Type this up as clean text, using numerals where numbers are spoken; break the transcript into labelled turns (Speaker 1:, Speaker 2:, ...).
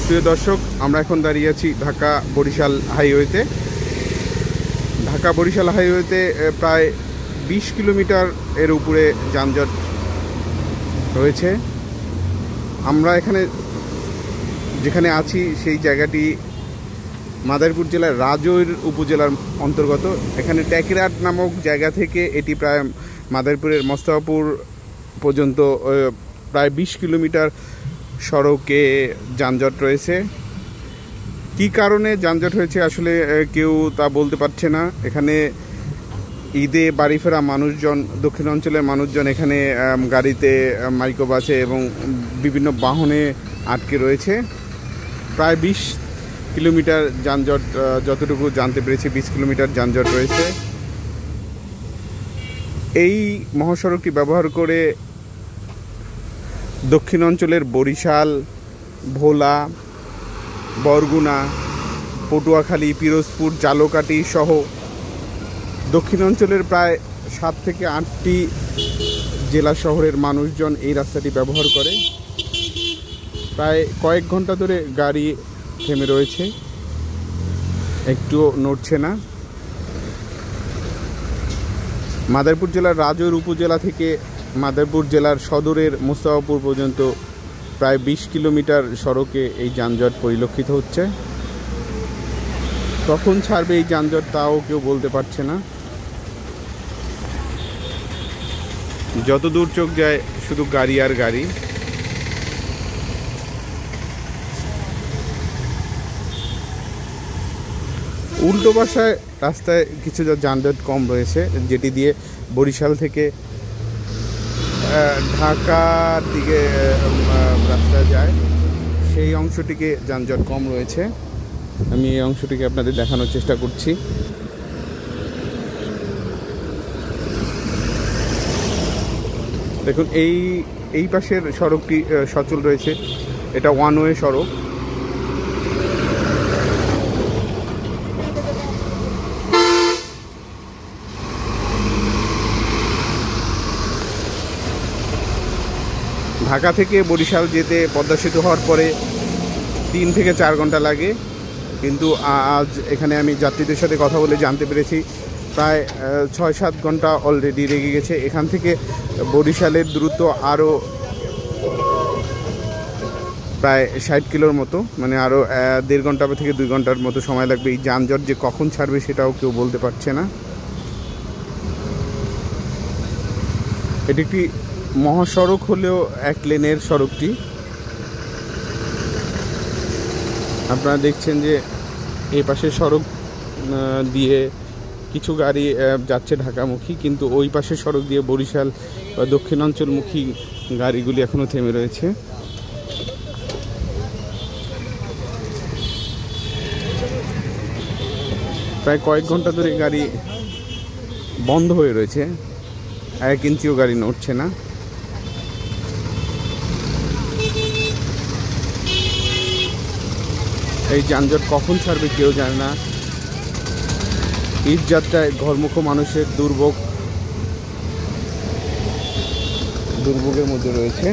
Speaker 1: প্রিয় দর্শক, আমরা এখন দাঁড়িয়ে আছি ঢাকা বরিশাল হাইওয়েতে। ঢাকা বরিশাল হাইওয়েতে প্রায় 20 কিলোমিটার এর উপরে যানজট রয়েছে। আমরা এখানে যেখানে আছি সেই জায়গাটি মাদারীপুর জেলার রাজৈর উপজেলার অন্তর্গত। এখানে ট্যাকিরাট নামক জায়গা থেকে এটি প্রায় মাদারীপুরের মোস্তফাপুর পর্যন্ত প্রায় 20 কিলোমিটার সড়কে যানজট রয়েছে। কি কারণে যানজট হয়েছে আসলে কেউ তা বলতে পারছে না। এখানে ঈদে বাড়ি ফেরা মানুষজন, দক্ষিণ অঞ্চলের মানুষজন এখানে গাড়িতে, মাইক্রোবাসে এবং বিভিন্ন বাহনে আটকে রয়েছে। প্রায় 20 কিলোমিটার যানজট, যতটুকু জানতে পেরেছি 20 কিলোমিটার যানজট রয়েছে। এই মহাসড়কটি ব্যবহার করে দক্ষিণ অঞ্চলের বরিশাল, ভোলা, বরগুনা, পটুয়াখালী, পিরোজপুর, ঝালকাঠি সহ দক্ষিণ অঞ্চলের প্রায় 7 থেকে 8টি জেলা শহরের মানুষজন এই রাস্তাটি ব্যবহার করে। প্রায় কয়েক ঘন্টা ধরে গাড়ি থেমে রয়েছে, একটুও নড়ছে না। মাদারীপুর জেলার রাজৈর উপজেলা থেকে মাদারীপুর জেলার সদরের মোস্তফাপুর পর্যন্ত প্রায় 20 কিলোমিটার সড়কে এই যানজট পরিলক্ষিত হচ্ছে। কখন ছাড়বে এই যানজট তাও কেউ বলতে পারছে না। যত দূর চোখ যায় শুধু গাড়ি আর গাড়ি। উল্টো পাশায় রাস্তায় কিছুটা যানজট কম রয়েছে, যেটি দিয়ে বরিশাল থেকে ঢাকার দিকে রাস্তা যায়, সেই অংশটিকে যানজট কম রয়েছে। আমি এই অংশটিকে আপনাদের দেখানোর চেষ্টা করছি। দেখুন, এই পাশের সড়কটি সচল রয়েছে। এটা ওয়ান ওয়ে সড়ক। ঢাকা থেকে বরিশাল যেতে পদ্মা সেতু হওয়ার পরে 3 থেকে 4 ঘন্টা লাগে, কিন্তু আজ এখানে আমি যাত্রীদের সাথে কথা বলে জানতে পেরেছি প্রায় 6-7 ঘন্টা অলরেডি লেগে গেছে। এখান থেকে বরিশালের দূরত্ব আরও প্রায় 60 কিলোর মতো, মানে আরও 1.5 ঘন্টা থেকে 2 ঘন্টার মতো সময় লাগবে। এই যানজট যে কখন ছাড়বে সেটাও কেউ বলতে পারছে না। এটি একটি মহাসড়ক হলেও 1 লেনের সড়কটি। আপনারা দেখছেন যে এই পাশে সড়ক দিয়ে কিছু গাড়ি যাচ্ছে ঢাকামুখী, কিন্তু ওই পাশে সড়ক দিয়ে বরিশাল বা দক্ষিণাঞ্চলমুখী গাড়িগুলি এখনও থেমে রয়েছে। প্রায় কয়েক ঘন্টা ধরে গাড়ি বন্ধ হয়ে রয়েছে, 1 ইঞ্চিও গাড়ি নড়ছে না। এই যানজট কখন ছাড়বে কেউ জানে না। ঈদ যাত্রায় ঘরমুখ মানুষের দুর্ভোগের মধ্যে রয়েছে।